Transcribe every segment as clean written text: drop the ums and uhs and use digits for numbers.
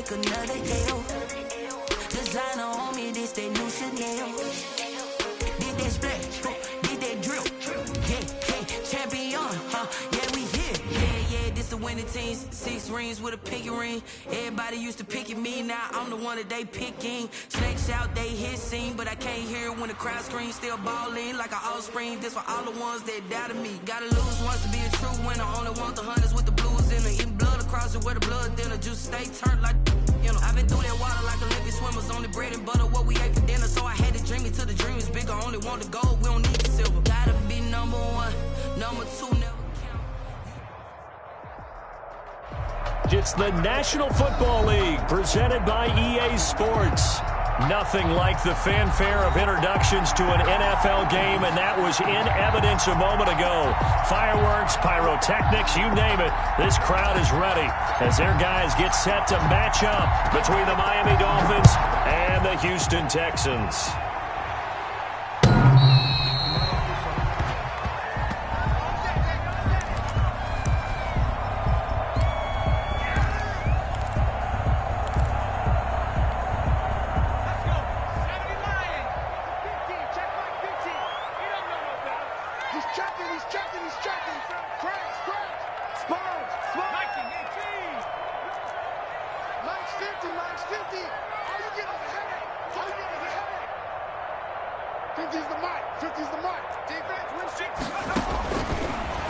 make another L. Designer on me, this that new Chanel. Did that splash, did that drill. Yeah, champion, yeah, we here. Yeah, this the winning teams. 6 rings with a pinky ring. Everybody used to pick at me, now I'm the one that they picking. Snakes out, they hit scene, but I can't hear it when the crowd screams. Still ballin' like an offspring. This for all the ones that doubted me. Gotta lose once to be a true winner. Only want the hunters with the blues in it. Eating blood across it where the blood dinner. Juice stay turned like, you know. I've been through that water like Olympic swimmers. Only bread and butter, what we ate for dinner. So I had to dream it till the dream is bigger. Only want the gold, we don't need the silver. Gotta be number 1, number 2 never. It's the National Football League presented by EA Sports. Nothing like the fanfare of introductions to an NFL game, and that was in evidence a moment ago. Fireworks, pyrotechnics, you name it. This crowd is ready as their guys get set to match up between the Miami Dolphins and the Houston Texans.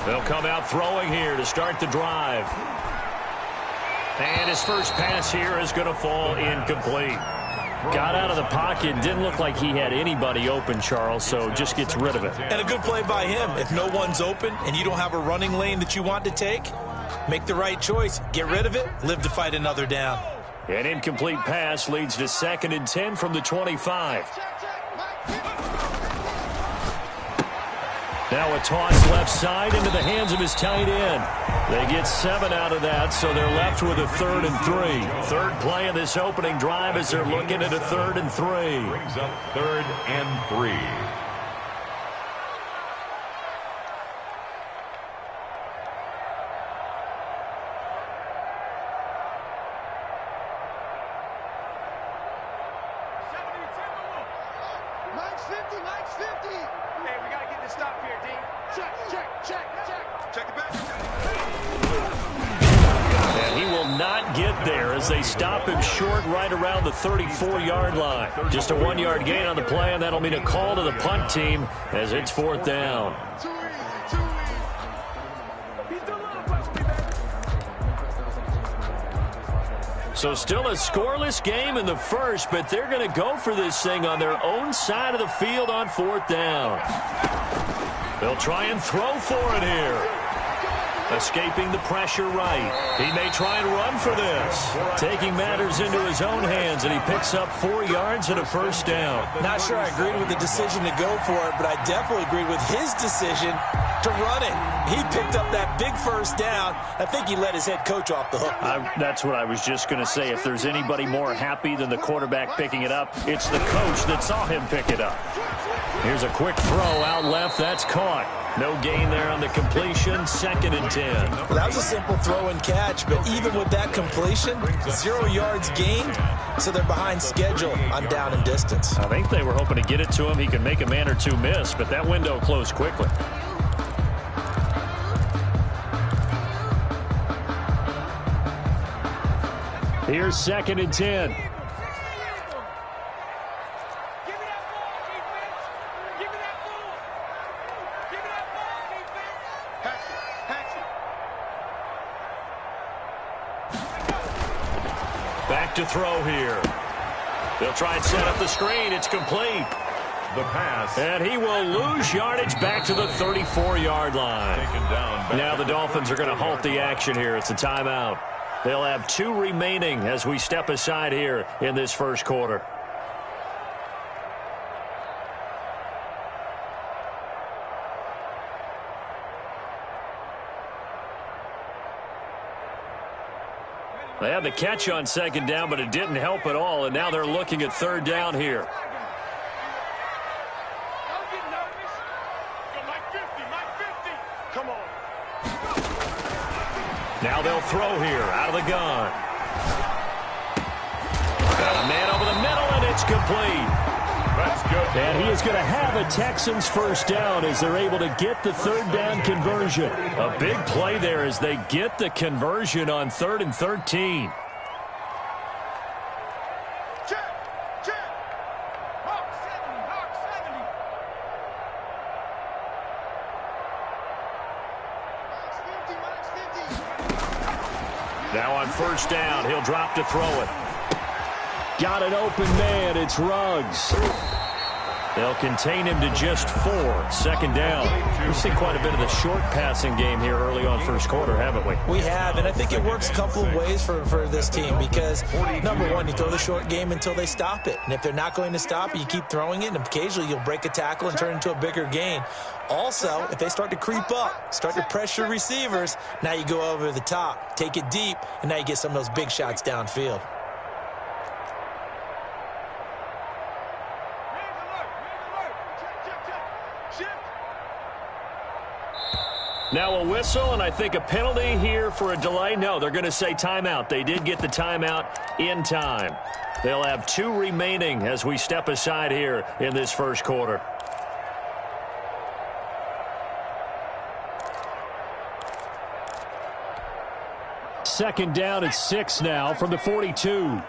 They'll come out throwing here to start the drive. And his first pass here is going to fall incomplete. Got out of the pocket. Didn't look like he had anybody open, Charles, so just gets rid of it. And a good play by him. If no one's open and you don't have a running lane that you want to take, make the right choice. Get rid of it. Live to fight another down. An incomplete pass leads to 2nd and 10 from the 25. Now a toss left side into the hands of his tight end. They get 7 out of that, so they're left with a 3rd and 3. Third play of this opening drive as they're looking at a 3rd and 3. Brings up 3rd and 3. They stop him short right around the 34-yard line. Just a 1-yard gain on the play, and that'll mean a call to the punt team as it's 4th down. So still a scoreless game in the first, but they're going to go for this thing on their own side of the field on 4th down. They'll try and throw for it here. Escaping the pressure right. He may try and run for this. Taking matters into his own hands, and he picks up 4 yards and a 1st down. Not sure I agreed with the decision to go for it, but I definitely agreed with his decision to run it. He picked up that big 1st down. I think he let his head coach off the hook. That's what I was just going to say. If there's anybody more happy than the quarterback picking it up, it's the coach that saw him pick it up. Here's a quick throw out left. That's caught. No gain there on the completion. 2nd and 10. Well, that was a simple throw and catch, but even with that completion, 0 yards gained, so they're behind schedule on down and distance. I think they were hoping to get it to him. He could make a man or two miss, but that window closed quickly. Here's 2nd and 10. Back to throw here. They'll try and set up the screen. It's complete. The pass. And he will lose yardage back to the 34-yard line. Now the Dolphins are going to halt the action here. It's a timeout. They'll have 2 remaining as we step aside here in this first quarter. They had the catch on 2nd down, but it didn't help at all, and now they're looking at 3rd down here. Now they'll throw here out of the gun. It's complete. That's good. And he is going to have a Texans first down as they're able to get the third down conversion. A big play there as they get the conversion on 3rd and 13. Now on first down, he'll drop to throw it. Got an open man. It's Ruggs. They'll contain him to just 4. 2nd down. We've seen quite a bit of the short passing game here early on first quarter, haven't we? We have, and I think it works a couple of ways for this team because, number one, you throw the short game until they stop it. And if they're not going to stop it, you keep throwing it, and occasionally you'll break a tackle and turn it into a bigger gain. Also, if they start to creep up, start to pressure receivers, now you go over the top, take it deep, and now you get some of those big shots downfield. Now a whistle, and I think a penalty here for a delay. No, they're going to say timeout. They did get the timeout in time. They'll have 2 remaining as we step aside here in this first quarter. Second down at 6 now from the 42.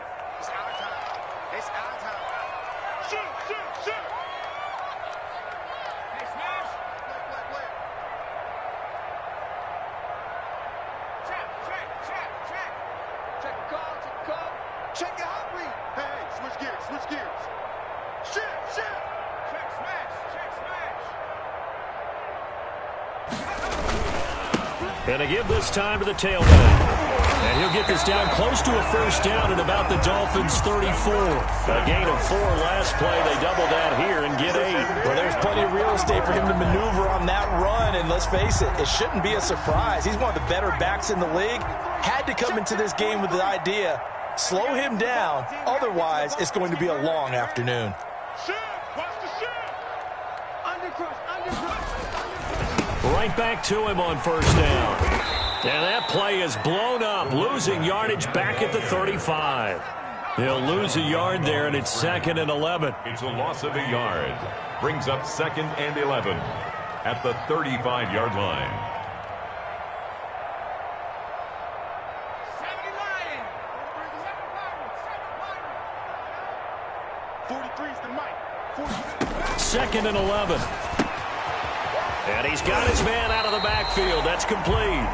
And to give this time to the tailback. And he'll get this down close to a first down at about the Dolphins' 34. A gain of 4 last play. They double that here and get 8. Well, there's plenty of real estate for him to maneuver on that run. And let's face it, it shouldn't be a surprise. He's one of the better backs in the league. Had to come into this game with the idea, slow him down. Otherwise, it's going to be a long afternoon. Right back to him on first down. And that play is blown up, losing yardage back at the 35. He'll lose a yard there, and it's 2nd and 11. It's a loss of a yard. Brings up 2nd and 11 at the 35-yard line. 2nd and 11. And he's got his man out of the backfield. That's complete.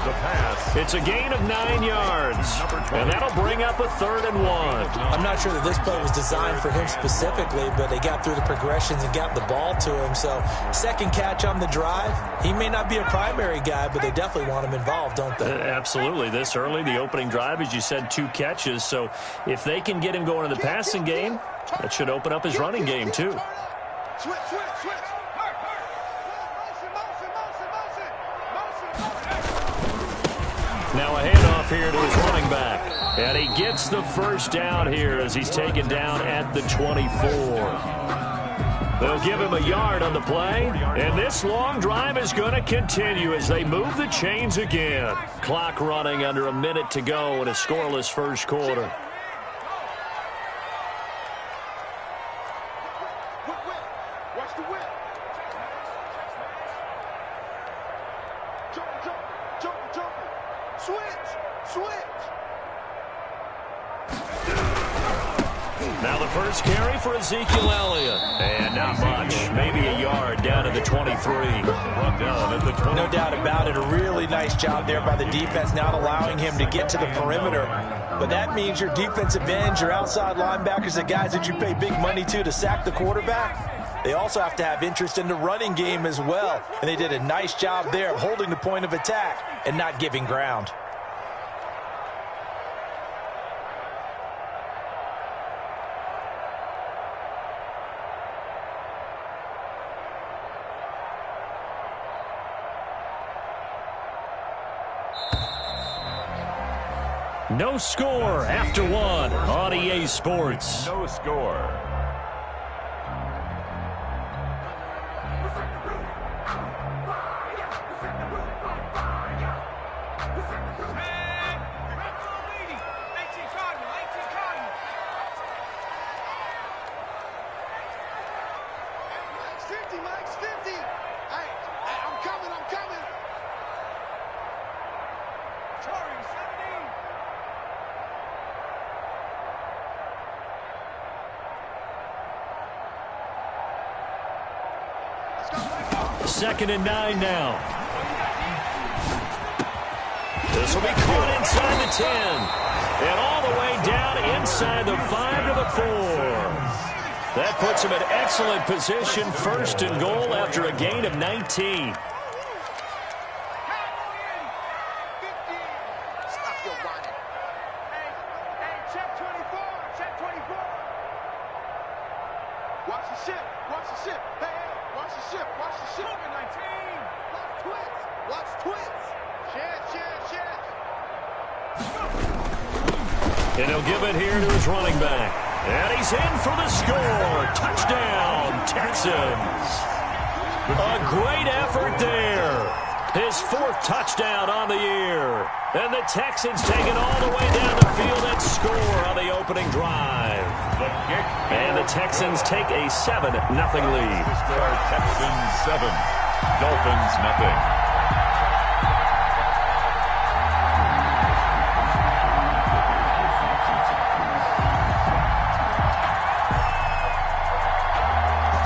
The pass. It's a gain of 9 yards. And that'll bring up a 3rd and 1. I'm not sure that this play was designed for him specifically, but they got through the progressions and got the ball to him. So, second catch on the drive. He may not be a primary guy, but they definitely want him involved, don't they? Absolutely. This early, the opening drive, as you said, 2 catches. So, if they can get him going in the passing game, that should open up his running game, too. Switch. Now a handoff here to his running back. And he gets the first down here as he's taken down at the 24. They'll give him a yard on the play. And this long drive is going to continue as they move the chains again. Clock running under a minute to go in a scoreless first quarter. Now the first carry for Ezekiel Elliott. And not much. Maybe a yard down to the 23. Brought down at the 20. No doubt about it. A really nice job there by the defense, not allowing him to get to the perimeter. But that means your defensive ends, your outside linebackers, the guys that you pay big money to sack the quarterback, they also have to have interest in the running game as well. And they did a nice job there of holding the point of attack and not giving ground. No score after 1 on EA Sports. No score. 50, Mike's 50. Hey, I'm coming. Charlie, 2nd and 9 now. This will be caught inside the 10. And all the way down inside the 5 to the 4. That puts him in excellent position, 1st and goal after a gain of 19. And he'll give it here to his running back. And he's in for the score. Touchdown, Texans. A great effort there. His 4th touchdown on the year. And the Texans take it all the way down the field and score on the opening drive. And the Texans take a 7-0 lead. Texans 7, Dolphins nothing.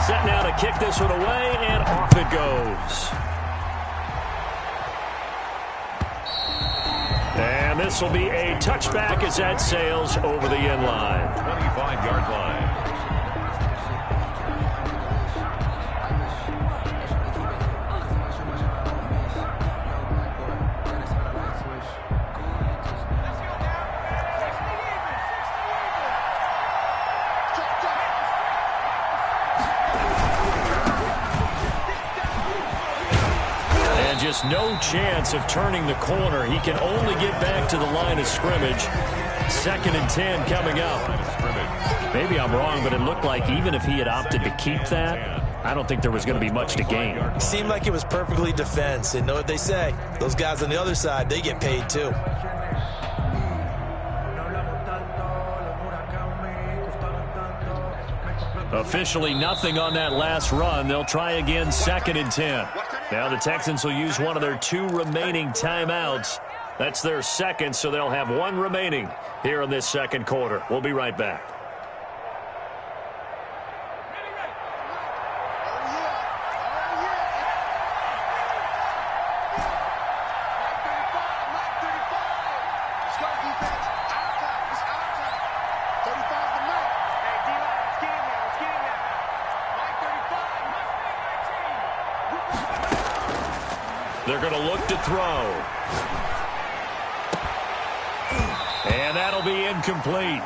Set now to kick this one away, and off it goes. And this will be a touchback as that sails over the end line. 25-yard line. Just no chance of turning the corner. He can only get back to the line of scrimmage. 2nd and 10 coming up. Maybe I'm wrong, but it looked like even if he had opted to keep that, I don't think there was going to be much to gain. It seemed like it was perfectly defense. And know what they say? Those guys on the other side, they get paid too. Officially nothing on that last run. They'll try again 2nd and 10. Now the Texans will use one of their 2 remaining timeouts. That's their 2nd, so they'll have 1 remaining here in this 2nd quarter. We'll be right back. They're going to look to throw. And that'll be incomplete.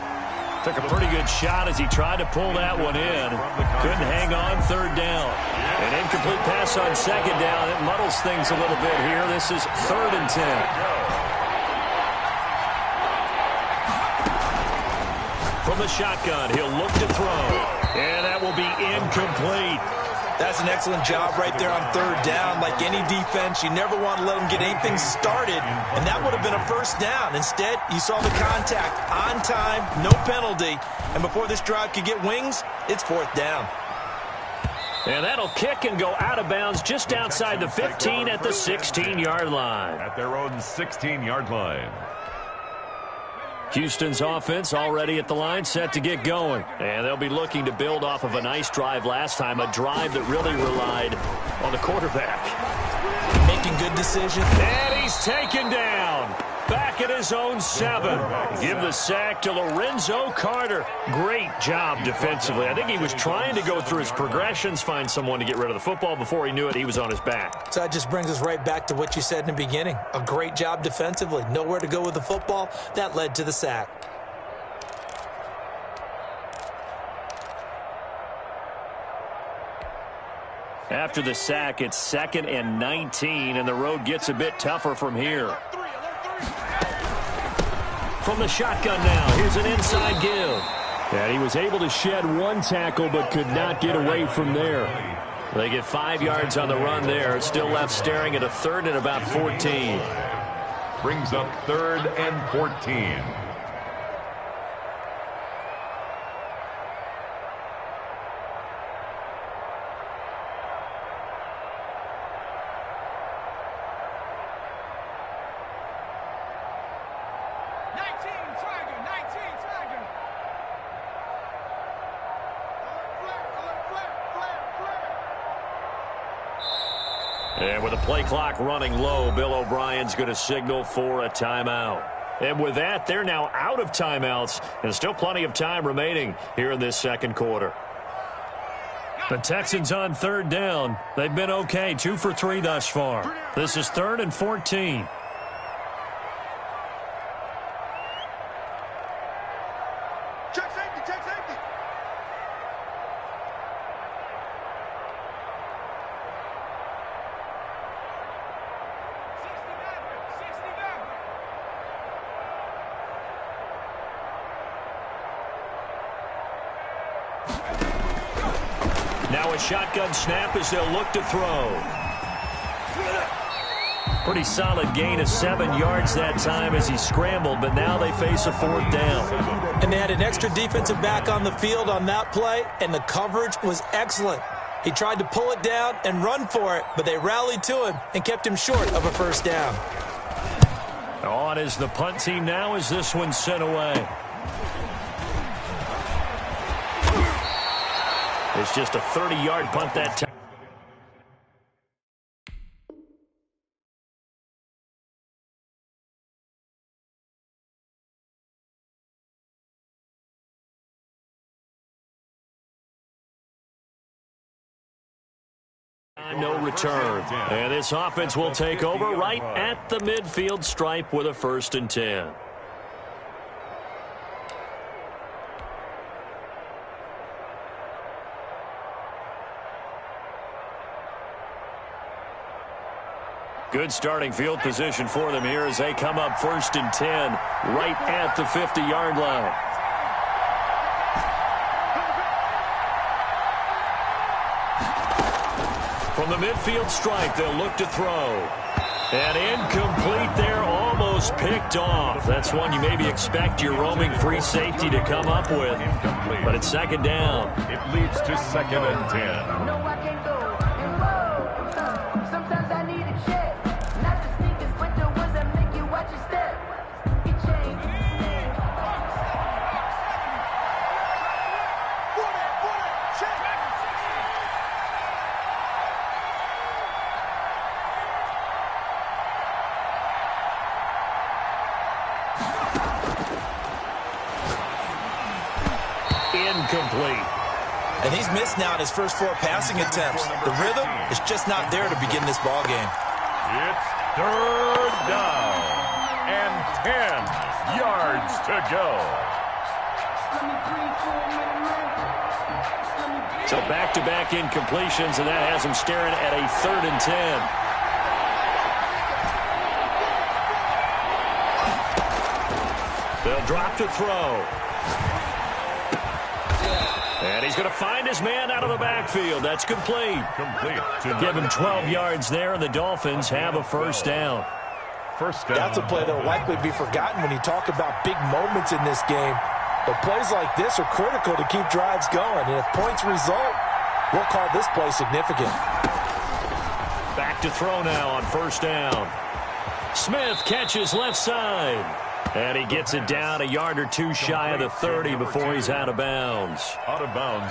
Took a pretty good shot as he tried to pull that one in. Couldn't hang on 3rd down. An incomplete pass on 2nd down. It muddles things a little bit here. This is 3rd and 10. From the shotgun, he'll look to throw. And that will be incomplete. That's an excellent job right there on 3rd down. Like any defense, you never want to let them get anything started, and that would have been a 1st down. Instead, you saw the contact on time, no penalty, and before this drive could get wings, it's 4th down. And that'll kick and go out of bounds just outside the 15 at the 16-yard line. At their own 16-yard line. Houston's offense already at the line, set to get going. And they'll be looking to build off of a nice drive last time, a drive that really relied on the quarterback. Making good decisions. And he's taken down. Back at his own 7. Give the sack to Lorenzo Carter. Great job defensively. I think he was trying to go through his progressions, find someone to get rid of the football. Before he knew it, he was on his back. So that just brings us right back to what you said in the beginning. A great job defensively. Nowhere to go with the football. That led to the sack. After the sack, it's 2nd and 19, and the road gets a bit tougher from here. From the shotgun now, here's an inside give. And he was able to shed 1 tackle but could not get away from there. They get 5 yards on the run there. Still left staring at a 3rd and about 14. Brings up 3rd and 14. And with the play clock running low, Bill O'Brien's going to signal for a timeout. And with that, they're now out of timeouts, and still plenty of time remaining here in this second quarter. The Texans on third down. They've been okay, 2 for 3 thus far. This is 3rd and 14. Check safety, check safety. Now a shotgun snap as they'll look to throw. Pretty solid gain of 7 yards that time as he scrambled, but now they face a 4th down. And they had an extra defensive back on the field on that play, and the coverage was excellent. He tried to pull it down and run for it, but they rallied to him and kept him short of a first down. On is the punt team now as this one's sent away. It's just a 30-yard punt that time. No return. And this offense will take over right at the midfield stripe with a 1st and 10. Good starting field position for them here as they come up 1st and 10 right at the 50-yard line. From the midfield stripe, they'll look to throw. And incomplete there, almost picked off. That's one you maybe expect your roaming free safety to come up with. But it's 2nd down. It leads to 2nd and 10. No, I can't go. Sometimes I need a check. Not the sneakers, but the ones that make you watch your step. It changed. Incomplete. And he's missed now in his first 4 passing attempts. The rhythm is just not there to begin this ball game. It's 3rd down and 10 yards to go. So back-to-back incompletions, and that has him staring at a 3rd and 10. They'll drop to throw. And he's going to find his man out of the backfield. That's complete. Give him 12 yards there, and the Dolphins have a 1st down. That's a play that will likely be forgotten when you talk about big moments in this game. But plays like this are critical to keep drives going. And if points result, we'll call this play significant. Back to throw now on 1st down. Smith catches left side. And he gets it down a yard or 2 shy of the 30 before he's out of bounds.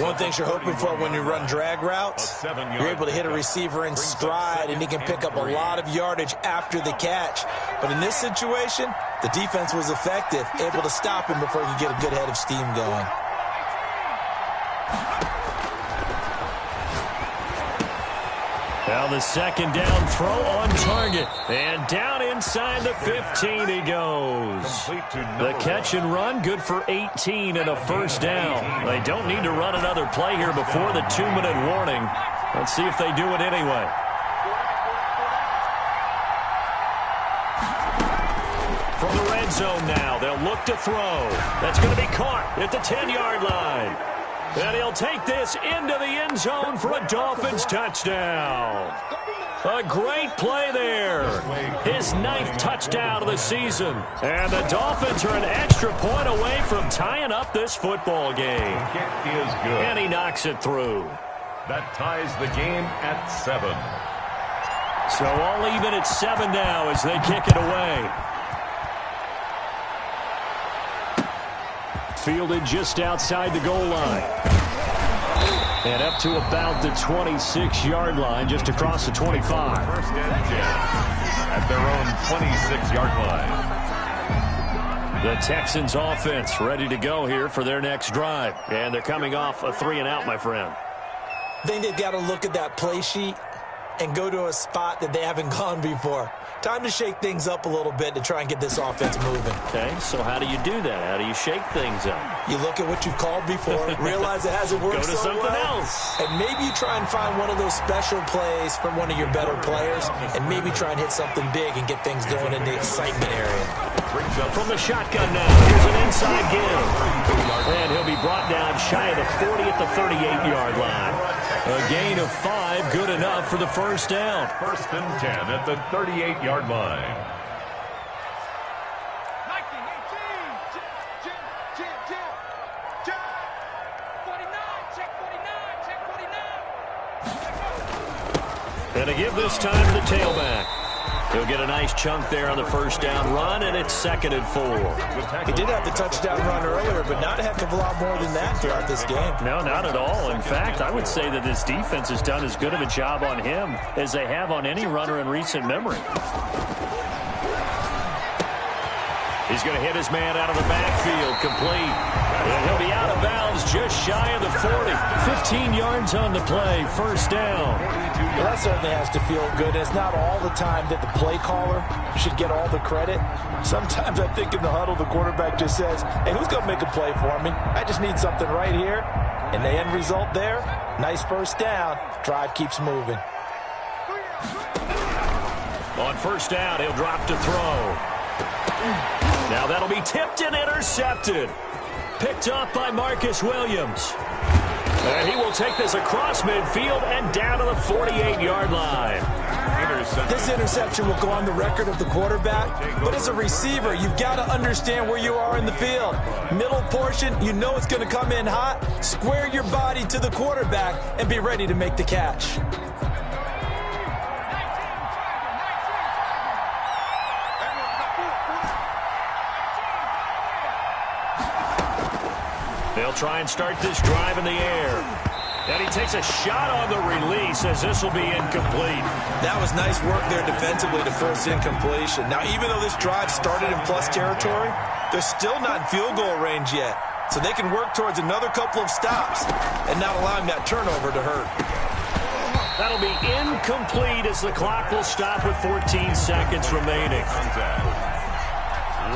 One thing you're hoping for when you run drag routes, you're able to hit a receiver in stride, and he can pick up a lot of yardage after the catch. But in this situation, the defense was effective, able to stop him before he could get a good head of steam going. Now the 2nd down throw on target. And down inside the 15 he goes. The catch and run, good for 18 and a 1st down. They don't need to run another play here before the 2-minute warning. Let's see if they do it anyway. From the red zone now, they'll look to throw. That's going to be caught at the 10-yard line. And he'll take this into the end zone for a Dolphins touchdown. A great play there. His 9th touchdown of the season. And the Dolphins are an extra point away from tying up this football game. And he knocks it through. That ties the game at 7. So all even at 7 now as they kick it away. Fielded just outside the goal line. And up to about the 26-yard line, just across the 25. First and 10 at their own 26-yard line. The Texans offense ready to go here for their next drive. And they're coming off a 3-and-out, my friend. I think they've got to look at that play sheet and go to a spot that they haven't gone before. Time to shake things up a little bit to try and get this offense moving. Okay, so how do you do that? How do you shake things up? You look at what you've called before, realize it hasn't worked Go to so something well, else. and maybe you try and find one of those special plays from one of your better players, and maybe try and hit something big and get things going in the excitement area. From the shotgun now, here's an inside give. And he'll be brought down shy of the 40 at the 38-yard line. A gain of 5, good enough for the first down. First and 10 at the 38-yard line. And to give this time to the tailback. He'll get a nice chunk there on the first down run, and it's 2nd and 4. He did have the touchdown run earlier, but not a heck of a lot more than that throughout this game. No, not at all. In fact, I would say that this defense has done as good of a job on him as they have on any runner in recent memory. He's going to hit his man out of the backfield, complete. And he'll be out of bounds just shy of the 40. 15 yards on the play, first down. Well, that certainly has to feel good. It's not all the time that the play caller should get all the credit. Sometimes I think in the huddle, the quarterback just says, hey, who's going to make a play for me? I just need something right here. And the end result there, nice first down. Drive keeps moving. On first down, he'll drop to throw. Now that'll be tipped and intercepted. Picked up by Marcus Williams. And he will take this across midfield and down to the 48-yard line. This interception will go on the record of the quarterback, but as a receiver, you've got to understand where you are in the field. Middle portion, you know it's going to come in hot. Square your body to the quarterback and be ready to make the catch. They'll try and start this drive in the air. And he takes a shot on the release as this will be incomplete. That was nice work there defensively to force incompletion. Now, even though this drive started in plus territory, they're still not in field goal range yet. So they can work towards another couple of stops and not allowing that turnover to hurt. That'll be incomplete as the clock will stop with 14 seconds remaining.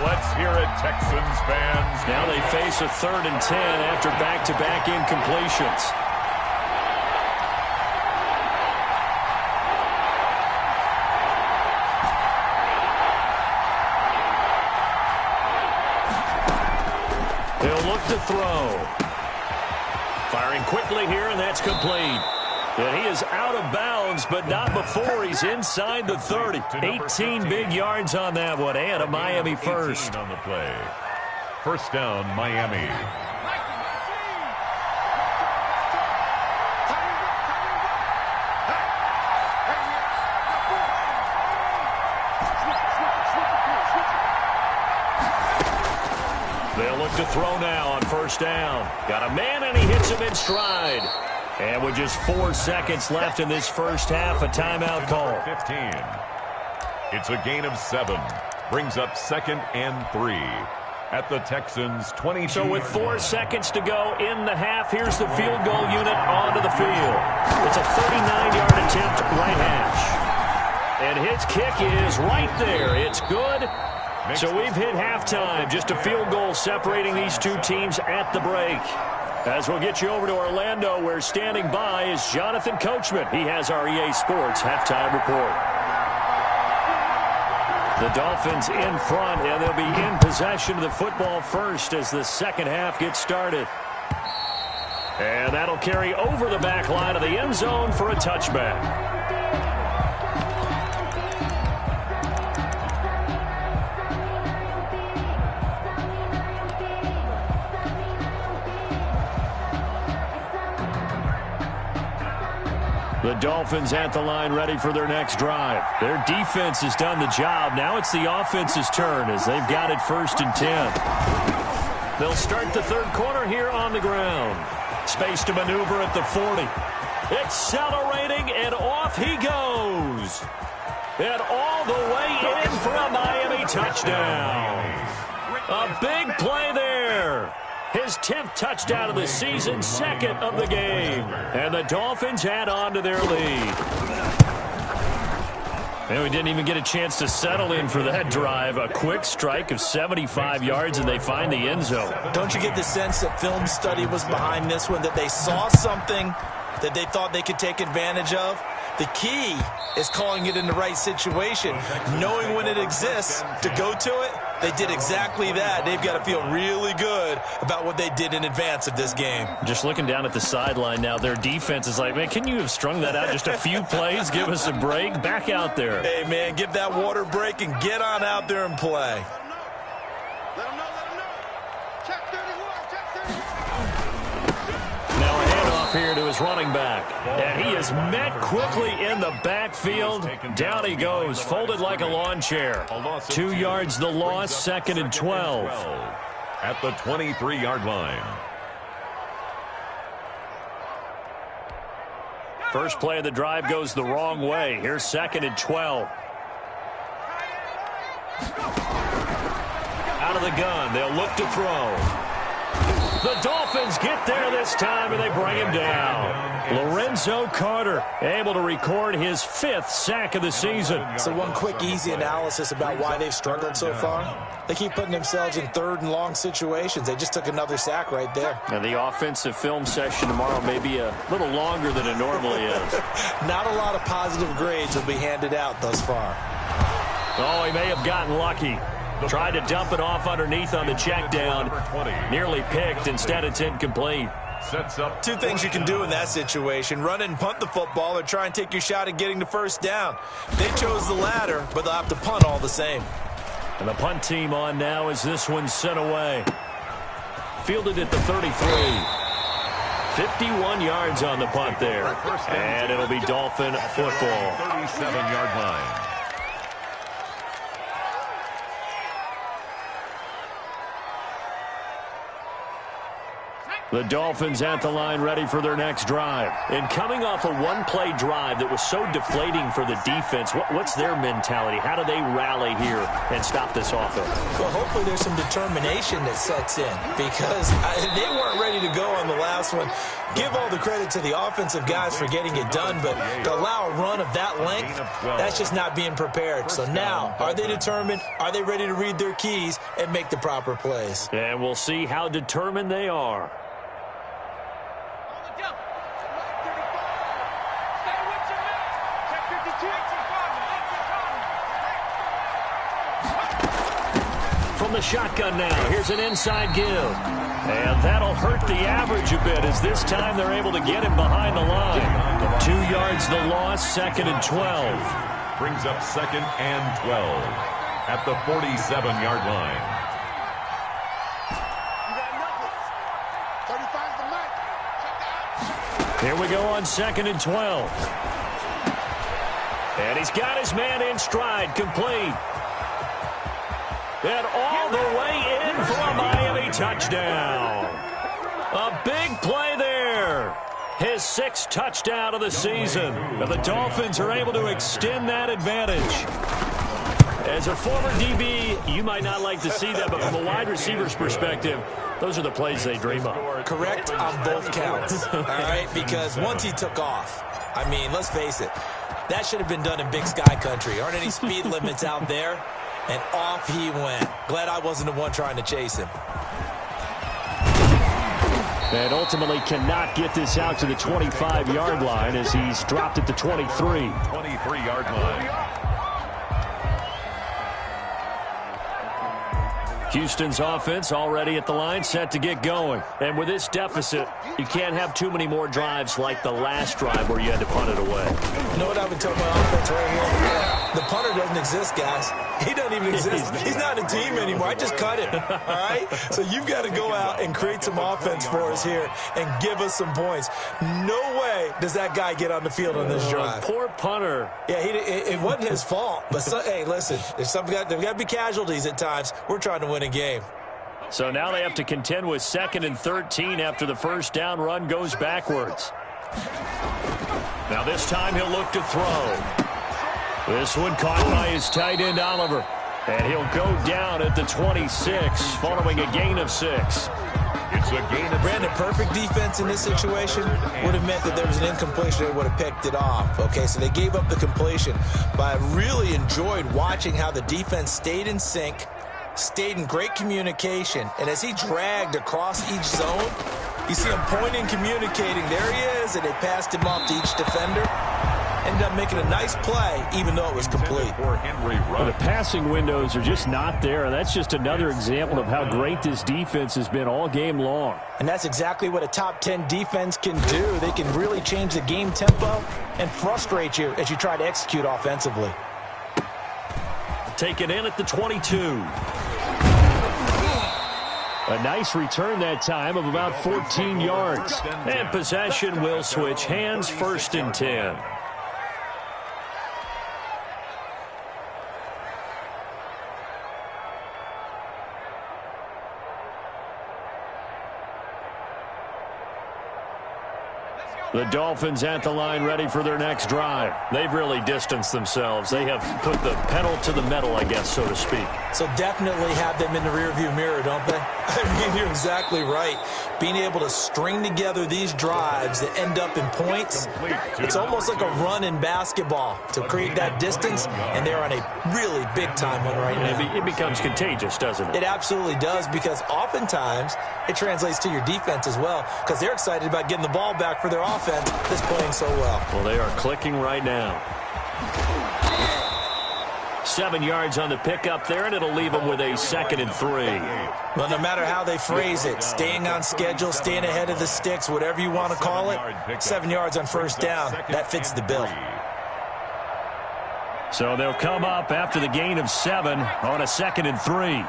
Let's hear it, Texans fans. Now they face a 3rd and 10 after back-to-back incompletions. He'll look to throw. Firing quickly here, and that's complete. And he is out of bounds, but not before he's inside the 30. 18 big yards on that one, and a Miami first. On the play. First down, Miami. They'll look to throw now on first down. Got a man, and he hits him in stride. And with just 4 seconds left in this first half, a timeout call. 15. It's a gain of 7. Brings up 2nd and 3 at the Texans' 22. So with 4 seconds to go in the half, here's the field goal unit onto the field. It's a 39-yard attempt, right hash. And his kick is right there. It's good. So we've hit halftime. Just a field goal separating these two teams at the break. As we'll get you over to Orlando, where standing by is Jonathan Coachman. He has our EA Sports halftime report. The Dolphins in front, and they'll be in possession of the football first as the second half gets started. And that'll carry over the back line of the end zone for a touchback. The Dolphins at the line ready for their next drive. Their defense has done the job. Now it's the offense's turn as they've got it 1st and 10. They'll start the third quarter here on the ground. Space to maneuver at the 40. Accelerating, and off he goes. And all the way in for a Miami touchdown. A big play there. His 10th touchdown of the season, 2nd of the game. And the Dolphins add on to their lead. And we didn't even get a chance to settle in for that drive. A quick strike of 75 yards, and they find the end zone. Don't you get the sense that film study was behind this one, that they saw something that they thought they could take advantage of? The key is calling it in the right situation, knowing when it exists to go to it. They did exactly that. They've got to feel really good about what they did in advance of this game. Just looking down at the sideline now, their defense is like, man, can you have strung that out just a few plays? Give us a break. Back out there. Hey, man, give that water break and get on out there and play. Let him know. Check 31, check 31. Now a handoff here to his running back. And he is met quickly in the backfield. Down he goes, folded like a lawn chair. 2 yards the loss, 2nd and 12. At the 23-yard line. First play of the drive goes the wrong way. Here's 2nd and 12. Out of the gun, they'll look to throw. The Dolphins get there this time, and they bring him down. Lorenzo Carter able to record his 5th sack of the season. So one quick, easy analysis about why they've struggled so far. They keep putting themselves in 3rd and long situations. They just took another sack right there. And the offensive film session tomorrow may be a little longer than it normally is. Not a lot of positive grades will be handed out thus far. Oh, he may have gotten lucky. Tried to dump it off underneath on the check down. Nearly picked. Instead, it's incomplete. Sets up 2 things you can do in that situation: run it and punt the football, or try and take your shot at getting the first down. They chose the latter, but they'll have to punt all the same. And the punt team on now as this one's sent away. Fielded at the 33. 51 yards on the punt there. And it'll be Dolphin football. 37-yard line. The Dolphins at the line, ready for their next drive. And coming off a one-play drive that was so deflating for the defense, what's their mentality? How do they rally here and stop this offense? Well, hopefully there's some determination that sets in, because they weren't ready to go on the last one. Give all the credit to the offensive guys for getting it done, but to allow a run of that length, that's just not being prepared. So now, are they determined? Are they ready to read their keys and make the proper plays? And we'll see how determined they are. From the shotgun now, here's an inside give. And that'll hurt the average a bit, as this time they're able to get him behind the line. 2 yards the loss, 2nd and 12. Brings up 2nd and 12 at the 47-yard line. Here we go on 2nd and 12. And he's got his man in stride, complete. And all the way in for a Miami touchdown. A big play there. His 6th touchdown of the season. And the Dolphins are able to extend that advantage. As a former DB, you might not like to see that, but from a wide receiver's perspective, those are the plays they dream of. Correct on both counts, all right? Because once he took off, I mean, let's face it, that should have been done in Big Sky Country. Aren't any speed limits out there? And off he went. Glad I wasn't the one trying to chase him. And ultimately cannot get this out to the 25-yard line as he's dropped at the 23. 23-yard line. Houston's offense already at the line, set to get going. And with this deficit, you can't have too many more drives like the last drive where you had to punt it away. You know what I would tell my offense right here? The punter doesn't exist, guys. He doesn't even exist. He's not a team anymore. I just cut him, all right? So you've got to go out and create some offense for us here and give us some points. No way does that guy get on the field on this drive. Poor punter. Yeah, it wasn't his fault. But, hey, listen, they've got to be casualties at times. We're trying to win a game. So now they have to contend with 2nd and 13 after the first down run goes backwards. Now this time he'll look to throw. This one caught by his tight end, Oliver. And he'll go down at the 26 following a gain of 6. It's a gain of Brandon, perfect defense in this situation would have meant that there was an incompletion. They would have picked it off. Okay, so they gave up the completion. But I really enjoyed watching how the defense stayed in sync, stayed in great communication. And as he dragged across each zone, you see him pointing, communicating. There he is, and they passed him off to each defender. Ended up making a nice play, even though it was complete. Well, the passing windows are just not there. That's just another example of how great this defense has been all game long. And that's exactly what a top 10 defense can do. They can really change the game tempo and frustrate you as you try to execute offensively. Taken in at the 22. A nice return that time of about 14 yards. And possession will switch hands, 1st and 10. The Dolphins at the line ready for their next drive. They've really distanced themselves. They have put the pedal to the metal, I guess, so to speak. So definitely have them in the rearview mirror, don't they? I mean, you're exactly right. Being able to string together these drives that end up in points, it's almost like a run in basketball to create that distance, and they're on a really big-time one right now. It becomes contagious, doesn't it? It absolutely does, because oftentimes it translates to your defense as well, because they're excited about getting the ball back for their offense that's playing so well. Well, they are clicking right now. 7 yards on the pickup there, and it'll leave them with a 2nd and 3. Well, no matter how they phrase it, staying on schedule, staying ahead of the sticks, whatever you want to call it, 7 yards on 1st down, that fits the bill. So they'll come up after the gain of 7 on a 2nd and 3.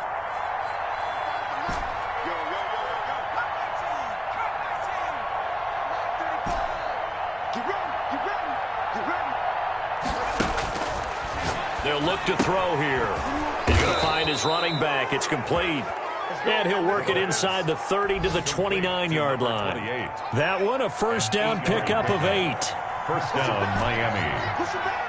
They'll look to throw here. He's going to find his running back. It's complete. And he'll work it inside the 30 to the 29-yard line. That one, a 1st down pickup of 8. 1st down, Miami.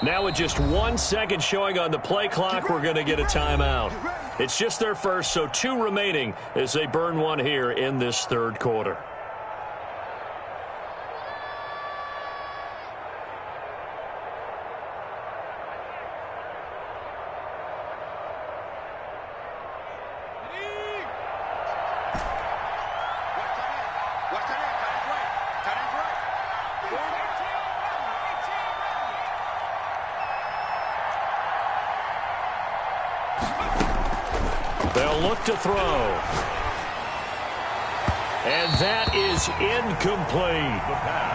Now with just 1 second showing on the play clock, we're going to get a timeout. It's just their first, so 2 remaining as they burn one here in this 3rd quarter. They'll look to throw. And that is incomplete.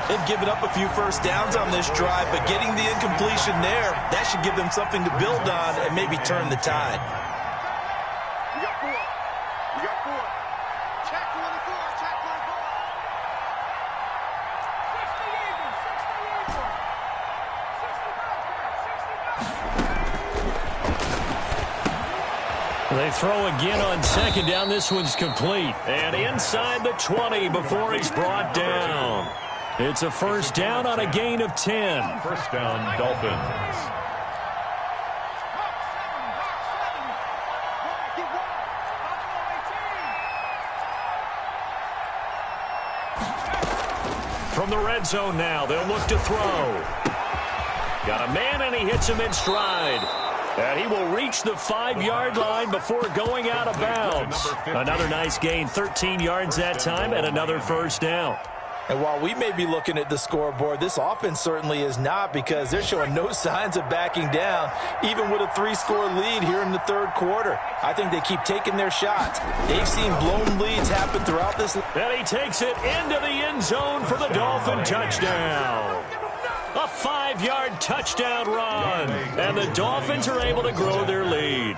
They've given up a few 1st downs on this drive, but getting the incompletion there, that should give them something to build on and maybe turn the tide. You got 4. You got 4. Check 24. Check 24. 60 They throw again on 2nd down. This one's complete. And inside the 20 before he's brought down. It's a 1st down on a gain of 10. 1st down, Dolphins. From the red zone now, they'll look to throw. Got a man, and he hits him in stride. And he will reach the 5-yard line before going out of bounds. Another nice gain, 13 yards that time, and another 1st down. And while we may be looking at the scoreboard, this offense certainly is not, because they're showing no signs of backing down, even with a 3-score lead here in the 3rd quarter. I think they keep taking their shots. They've seen blown leads happen throughout this. And he takes it into the end zone for the Dolphin touchdown. A 5-yard touchdown run. And the Dolphins are able to grow their lead.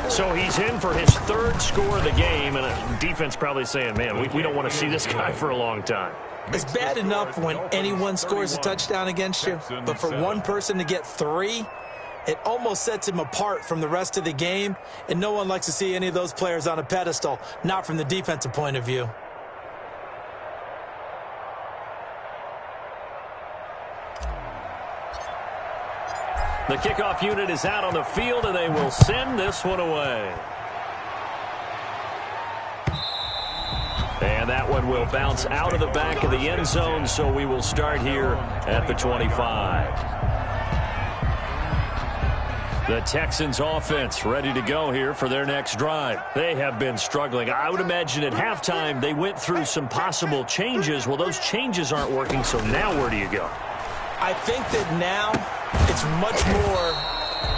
So he's in for his 3rd score of the game, and a defense probably saying, man, we don't want to see this guy for a long time. It's bad enough when anyone scores a touchdown against you, but for one person to get 3, it almost sets him apart from the rest of the game, and no one likes to see any of those players on a pedestal, not from the defensive point of view. The kickoff unit is out on the field, and they will send this one away. And that one will bounce out of the back of the end zone, so we will start here at the 25. The Texans offense ready to go here for their next drive. They have been struggling. I would imagine at halftime they went through some possible changes. Well, those changes aren't working, so now where do you go? I think that now it's much more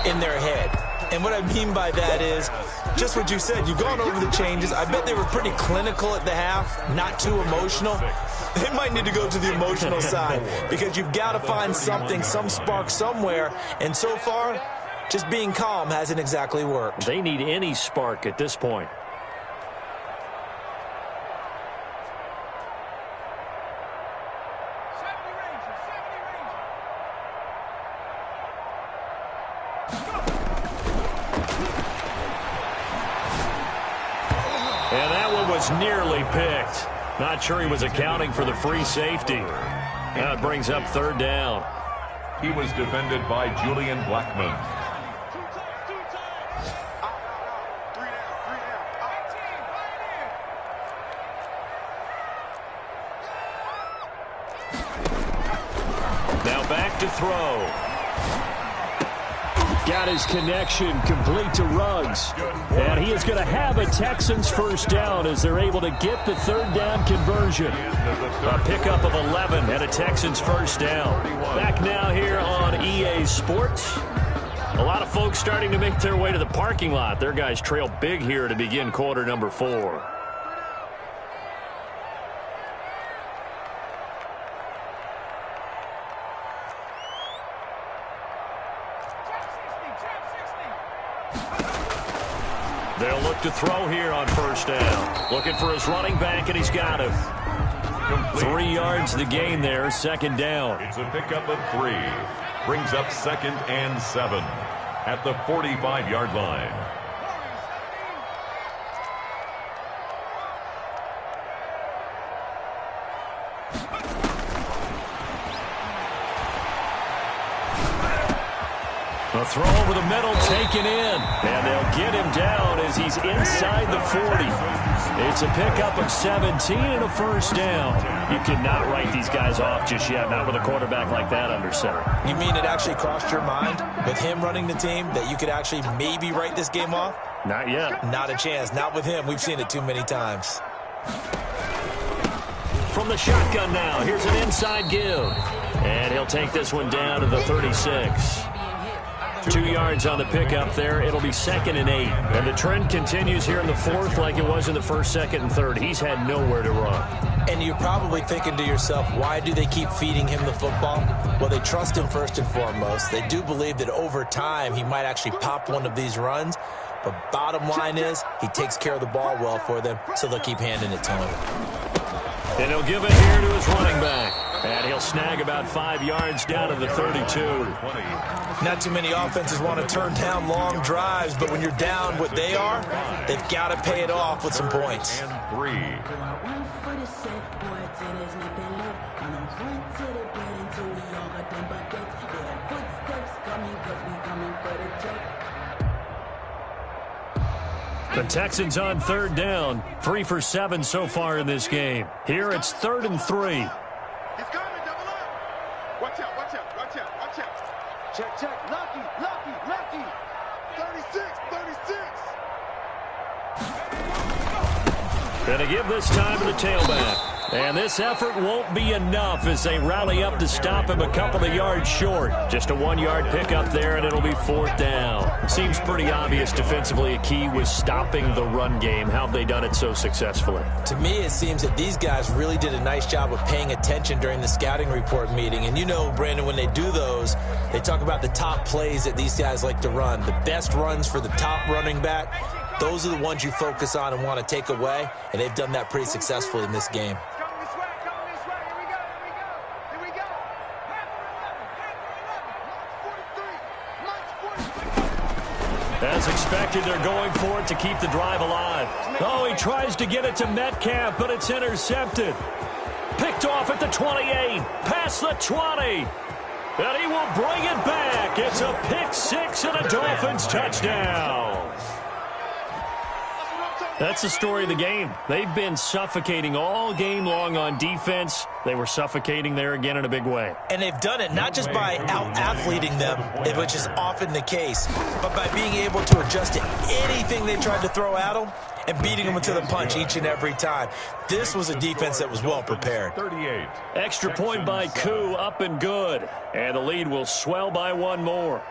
in their head. And what I mean by that is just what you said. You've gone over the changes. I bet they were pretty clinical at the half, not too emotional. They might need to go to the emotional side because you've got to find something, some spark somewhere. And so far, just being calm hasn't exactly worked. They need any spark at this point. And that one was nearly picked. Not sure he was accounting for the free safety. That brings up 3rd down. He was defended by Julian Blackman. Now back to throw. Got his connection complete to Ruggs. And he is going to have a Texans 1st down as they're able to get the 3rd down conversion. A pickup of 11 and a Texans 1st down. Back now here on EA Sports. A lot of folks starting to make their way to the parking lot. Their guys trail big here to begin quarter number 4. They'll look to throw here on 1st down. Looking for his running back, and he's got him. 3 yards the gain there, 2nd down. It's a pickup of 3. Brings up 2nd and 7 at the 45-yard line. A throw over the middle taken in, and they'll get him down as he's inside the 40. It's a pickup of 17 and a 1st down. You cannot write these guys off just yet, not with a quarterback like that under center. You mean it actually crossed your mind with him running the team that you could actually maybe write this game off? Not yet. Not a chance. Not with him. We've seen it too many times. From the shotgun now, here's an inside give. And he'll take this one down to the 36. 2 yards on the pickup there. It'll be 2nd and 8. And the trend continues here in the 4th like it was in the 1st, 2nd, and 3rd. He's had nowhere to run. And you're probably thinking to yourself, why do they keep feeding him the football? Well, they trust him first and foremost. They do believe that over time he might actually pop one of these runs. But bottom line is he takes care of the ball well for them, so they'll keep handing it to him. And he'll give it here to his running back. And he'll snag about 5 yards down to the 32. Not too many offenses want to turn down long drives, but when you're down what they are, they've got to pay it off with some points. And 3. The Texans on 3rd down. 3 for 7 so far in this game. Here it's 3rd and 3. He's coming, double up. Watch out, watch out, watch out, watch out. Check, check. Lucky, lucky, lucky. 36, 36. Gonna give this time to the tailback. And this effort won't be enough as they rally up to stop him a couple of yards short. Just a 1-yard pickup there, and it'll be 4th down. Seems pretty obvious defensively a key was stopping the run game. How have they done it so successfully? To me, it seems that these guys really did a nice job of paying attention during the scouting report meeting. And you know, Brandon, when they do those, they talk about the top plays that these guys like to run. The best runs for the top running back, those are the ones you focus on and want to take away. And they've done that pretty successfully in this game. As expected, they're going for it to keep the drive alive. Oh, he tries to get it to Metcalf, but it's intercepted. Picked off at the 28, past the 20. And he will bring it back. It's a pick six and a Dolphins touchdown. That's the story of the game. They've been suffocating all game long on defense. They were suffocating there again in a big way. And they've done it not just by out-athleting them, which is often the case, but by being able to adjust to anything they tried to throw at them and beating them into the punch each and every time. This was a defense that was well prepared. 38. Extra point by Koo, up and good. And the lead will swell by one more.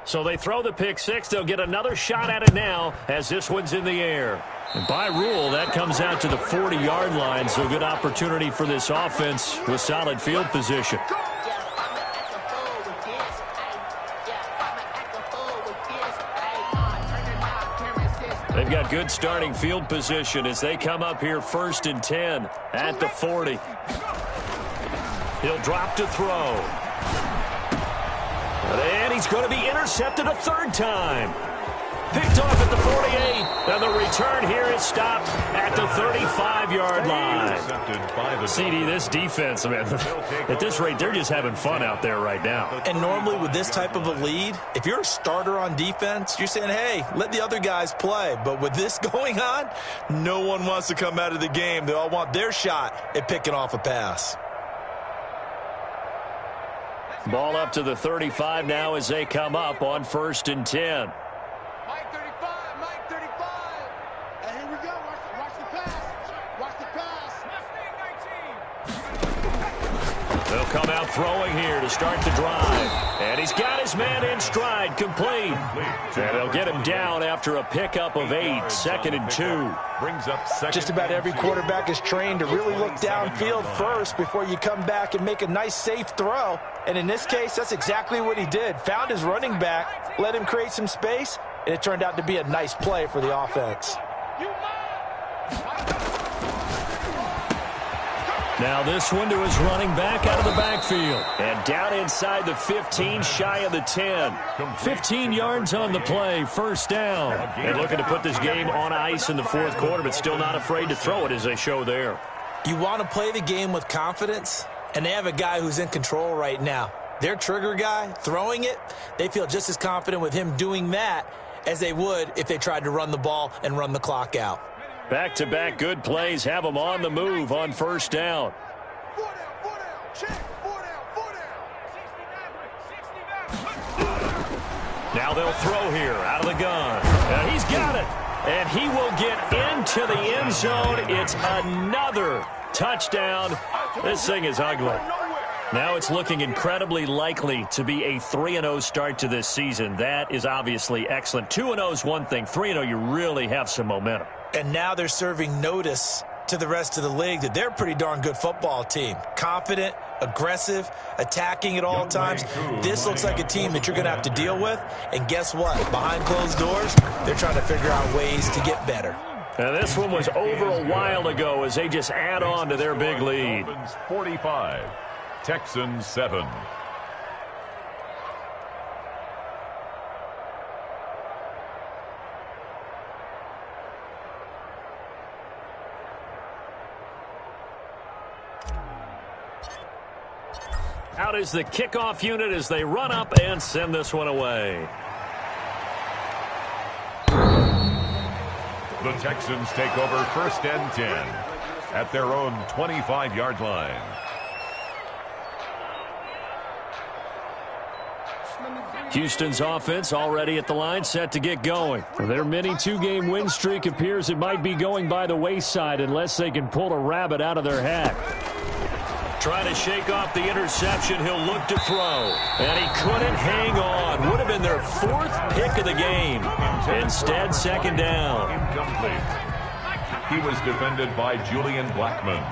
So they throw the pick six. They'll get another shot at it now as this one's in the air. And by rule, that comes out to the 40-yard line, so good opportunity for this offense with solid field position. They've got good starting field position as they come up here 1st and 10 at the 40. He'll drop to throw. And he's going to be intercepted a 3rd time. Picked off at the 48. And the return here is stopped at the 35-yard line. CD, this defense, man, at this rate, they're just having fun out there right now. And normally with this type of a lead, if you're a starter on defense, you're saying, hey, let the other guys play. But with this going on, no one wants to come out of the game. They all want their shot at picking off a pass. Ball up to the 35 now as they come up on 1st and 10. Mike 35, Mike 35. And here we go. Watch the pass. Watch the pass. They'll come out throwing here to start the drive. And he's got his man in stride, complete. And they'll get him down after a pickup of 8, 2nd and 2. Brings up second. Just about every quarterback is trained to really look downfield first before you come back and make a nice, safe throw. And in this case, that's exactly what he did. Found his running back, let him create some space, and it turned out to be a nice play for the offense. Now this one to his running back out of the backfield. And down inside the 15, shy of the 10. 15 yards on the play, 1st down. And looking to put this game on ice in the 4th quarter, but still not afraid to throw it as they show there. You want to play the game with confidence, and they have a guy who's in control right now. Their trigger guy, throwing it, they feel just as confident with him doing that as they would if they tried to run the ball and run the clock out. Back-to-back good plays have them on the move on 1st down. 4 down, check, 4 down. Now they'll throw here out of the gun. And he's got it. And he will get into the end zone. It's another touchdown. This thing is ugly. Now it's looking incredibly likely to be a 3-0 start to this season. That is obviously excellent. 2-0 is one thing. 3-0, you really have some momentum. And now they're serving notice to the rest of the league that they're a pretty darn good football team. Confident, aggressive, attacking at all times. This looks like a team that you're going to have to deal with. And guess what? Behind closed doors, they're trying to figure out ways to get better. And this one was over a while ago as they just add on to their big lead. 45, Texans 7. Out is the kickoff unit as they run up and send this one away. The Texans take over 1st and 10 at their own 25-yard line. Houston's offense already at the line, set to get going. Their mini two-game win streak appears it might be going by the wayside unless they can pull a rabbit out of their hat. Trying to shake off the interception, he'll look to throw. And he couldn't hang on. Would have been their 4th pick of the game. Instead, second down. Incomplete. He was defended by Julian Blackman.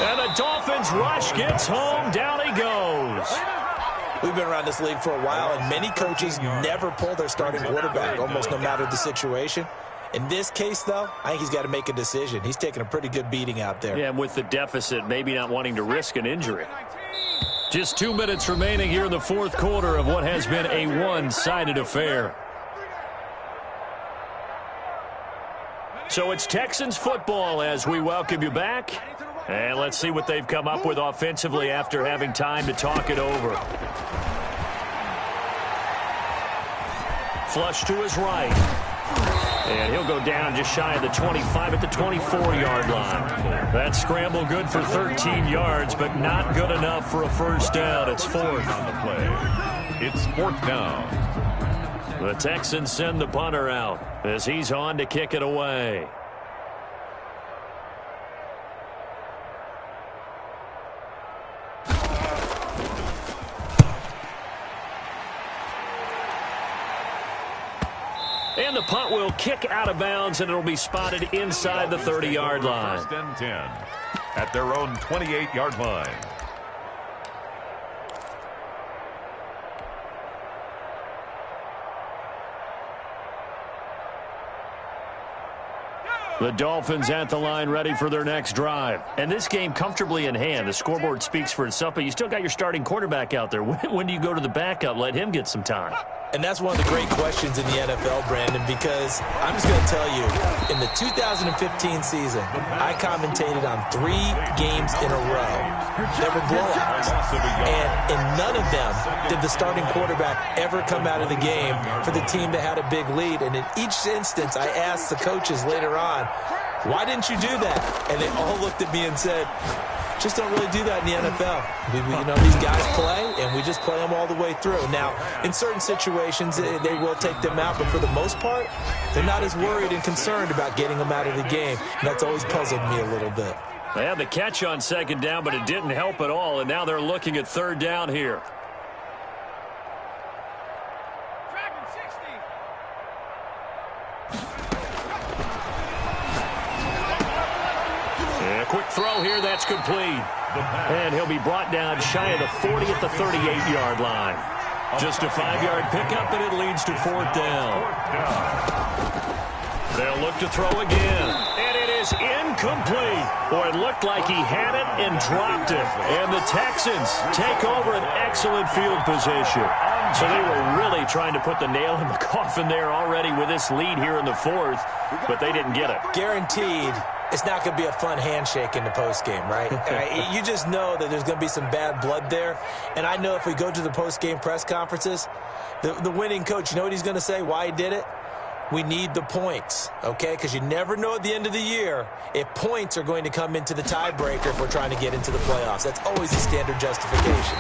And the Dolphins rush gets home. Down he goes. We've been around this league for a while, and many coaches never pull their starting quarterback, almost no matter the situation. In this case, though, I think he's got to make a decision. He's taking a pretty good beating out there. Yeah, and with the deficit, maybe not wanting to risk an injury. Just 2 minutes remaining here in the 4th quarter of what has been a one-sided affair. So it's Texans football as we welcome you back. And let's see what they've come up with offensively after having time to talk it over. Flush to his right. And he'll go down just shy of the 25 at the 24-yard line. That scramble good for 13 yards, but not good enough for a first down. It's 4th on the play. It's 4th down. The Texans send the punter out as he's on to kick it away. And the punt will kick out of bounds, and it'll be spotted inside the 30-yard line. 1st and 10 at their own 28-yard line. The Dolphins at the line ready for their next drive. And this game comfortably in hand. The scoreboard speaks for itself, but you still got your starting quarterback out there. When do you go to the backup? Let him get some time. And that's one of the great questions in the NFL, Brandon, because I'm just going to tell you, in the 2015 season, I commentated on 3 games in a row that were blowouts. And in none of them did the starting quarterback ever come out of the game for the team that had a big lead. And in each instance, I asked the coaches later on, why didn't you do that? And they all looked at me and said, just don't really do that in the NFL. You know, these guys play, and we just play them all the way through. Now, in certain situations, they will take them out, but for the most part, they're not as worried and concerned about getting them out of the game. And that's always puzzled me a little bit. They had the catch on second down, but it didn't help at all, and now they're looking at third down here. Quick throw here, that's complete. And he'll be brought down shy of the 40 at the 38-yard line. Just a 5-yard pickup, and it leads to 4th down. They'll look to throw again. And it is incomplete. Boy, it looked like he had it and dropped it. And the Texans take over an excellent field position. So they were really trying to put the nail in the coffin there already with this lead here in the 4th, but they didn't get it. Guaranteed. It's not going to be a fun handshake in the postgame, right? You just know that there's going to be some bad blood there. And I know if we go to the postgame press conferences, the winning coach, you know what he's going to say, why he did it? We need the points, okay? Because you never know at the end of the year if points are going to come into the tiebreaker if we're trying to get into the playoffs. That's always the standard justification.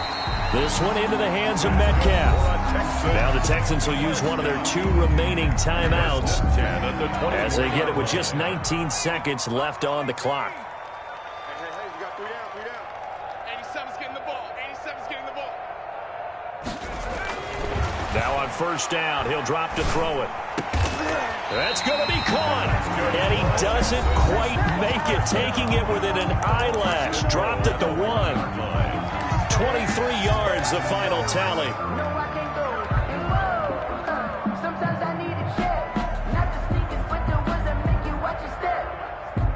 This one into the hands of Metcalf. Now the Texans will use one of their 2 remaining timeouts as they get it with just 19 seconds left on the clock. Hey, you got 3 down. 87's getting the ball. 87's getting the ball. Now on first down, he'll drop to throw it. That's going to be caught. And he doesn't quite make it, taking it within an eyelash. Dropped at the 1. 23 yards, the final tally. No, I can't go. Whoa. Sometimes I need a check. Not the sneakers, but the ones that make you watch your step.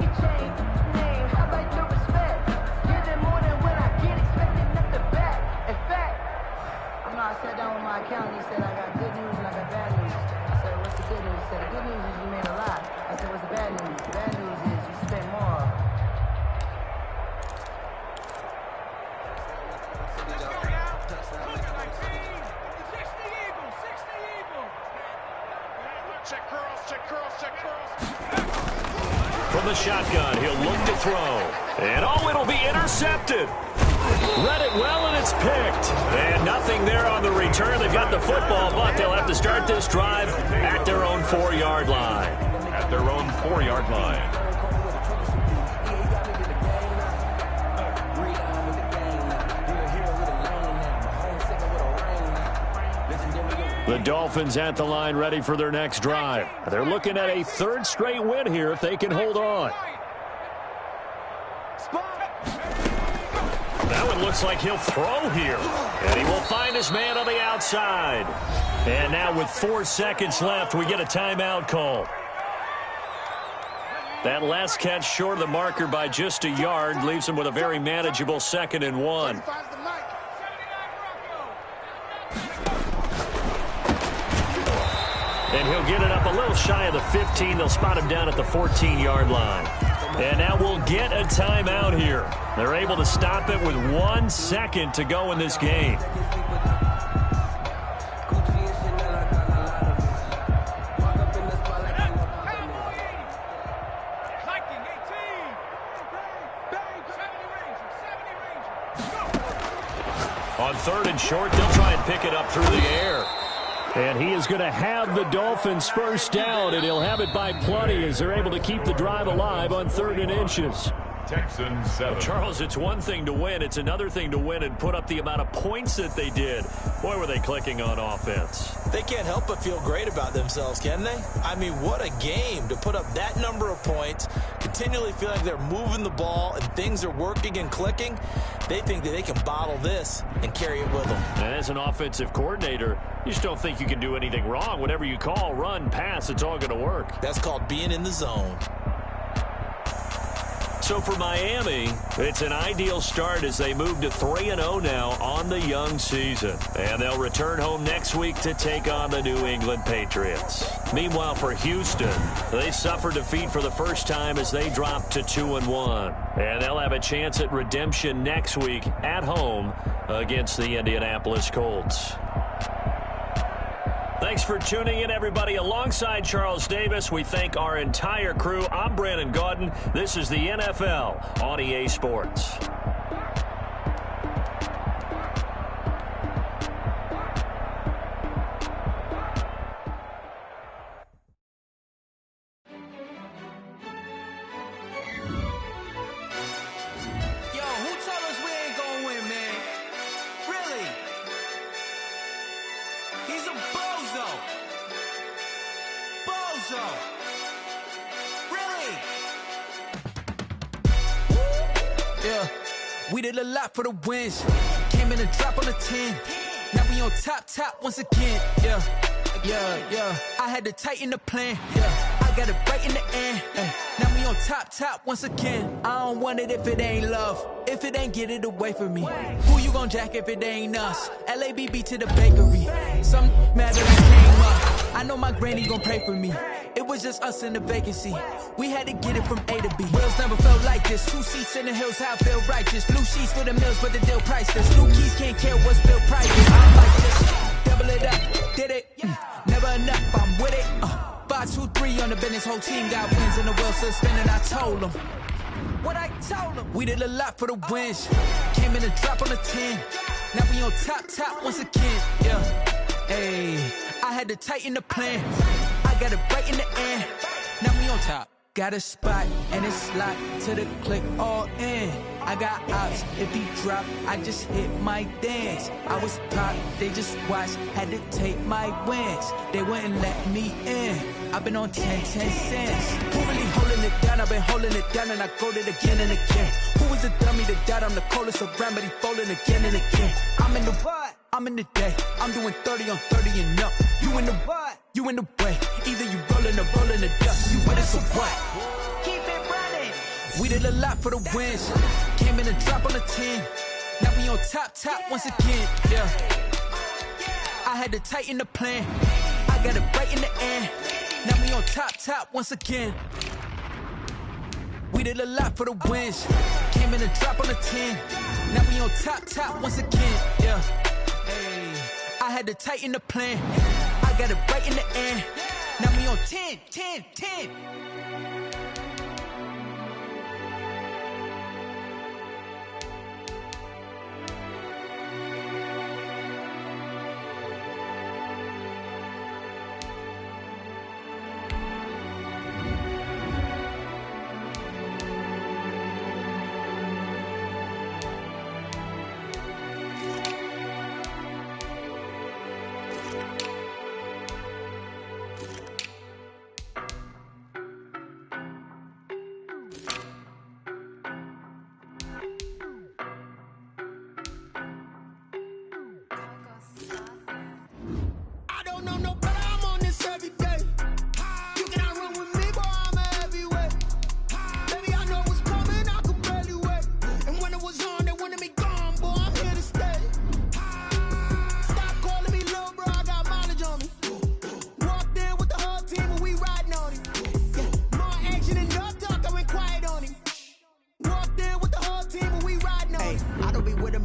Your chain, name, how about your respect? Give them more than what I get, expecting nothing back. In fact, I sat down with my accountant. He said, I got good news and I got bad news. I said, what's the good news? He said, the good news is you made a lot. I said, what's the bad news? The bad news is you spent more. the shotgun. He'll look to throw. And it'll be intercepted. Read it well, and it's picked. And nothing there on the return. They've got the football, but they'll have to start this drive at their own 4-yard line. At their own 4-yard line. The Dolphins at the line ready for their next drive. They're looking at a third straight win here if they can hold on. That one looks like he'll throw here. And he will find his man on the outside. And now with 4 seconds left, we get a timeout call. That last catch short of the marker by just a yard leaves him with a very manageable 2nd and 1. And he'll get it up a little shy of the 15. They'll spot him down at the 14-yard line. And now we'll get a timeout here. They're able to stop it with 1 second to go in this game. On 3rd and short, they'll try and pick it up through the air. And he is going to have the Dolphins first down, and he'll have it by plenty as they're able to keep the drive alive on 3rd and inches. Texans 7. Charles, it's one thing to win. It's another thing to win and put up the amount of points that they did. Boy, were they clicking on offense. They can't help but feel great about themselves, can they? I mean, what a game to put up that number of points, continually feel like they're moving the ball and things are working and clicking. They think that they can bottle this and carry it with them. And as an offensive coordinator, you just don't think you can do anything wrong. Whatever you call, run, pass, it's all going to work. That's called being in the zone. So for Miami, it's an ideal start as they move to 3-0 now on the young season. And they'll return home next week to take on the New England Patriots. Meanwhile, for Houston, they suffered defeat for the first time as they dropped to 2-1. And they'll have a chance at redemption next week at home against the Indianapolis Colts. Thanks for tuning in, everybody. Alongside Charles Davis, we thank our entire crew. I'm Brandon Gaudin. This is the NFL on EA Sports. We did a lot for the wins. Came in and dropped on the 10. Now we on top once again. Yeah. I had to tighten the plan. Yeah. I got it right in the end. Now we on top once again. I don't want it if it ain't love. If it ain't, get it away from me. Who you gon' jack if it ain't us? LABB to the bakery. Some matter came up. I know my granny gon' pray for me. It was just us in the vacancy. We had to get it from A to B. Wheels never felt like this. 2 seats in the hills, how I feel righteous. Blue sheets for the mills, but the deal priceless. New keys can't care what's still priceless. I'm like this. Double it up. Did it. Never enough. I'm with it. 5, 2, 3 on the business. Whole team got wins and the wheels still spinning. I told them. What I told them. We did a lot for the wins. Came in and dropped on the 10. Now we on top once again. Yeah. Hey. I had to tighten the plan. I got it right in the end. Now we on top. Got a spot and it's locked to the click all in. I got ops. If he drop, I just hit my dance. I was top, they just watched, had to take my wins. They wouldn't let me in. I've been on 10 cents. Who really holding it down? I've been holding it down and I go it again and again. Who was the dummy that died? I'm the coldest around, but he folding again and again. I'm in the what? I'm in the day. I'm doing 30 on 30 and up. You in the what? You in the way. Either you rolling or rolling the dust. You with us or what? Keep it running. We did a lot for the wins. Came in and dropped on the 10. Now we on top once again. Yeah. I had to tighten the plan. I got it right in the end. Now we on top once again. We did a lot for the wins. Came in and dropped on the 10. Now we on top once again. Yeah. Hey. I had to tighten the plan. I got it right in the end. Now we on 10.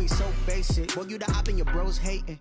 so basic. Boy, you the op and your bros hating.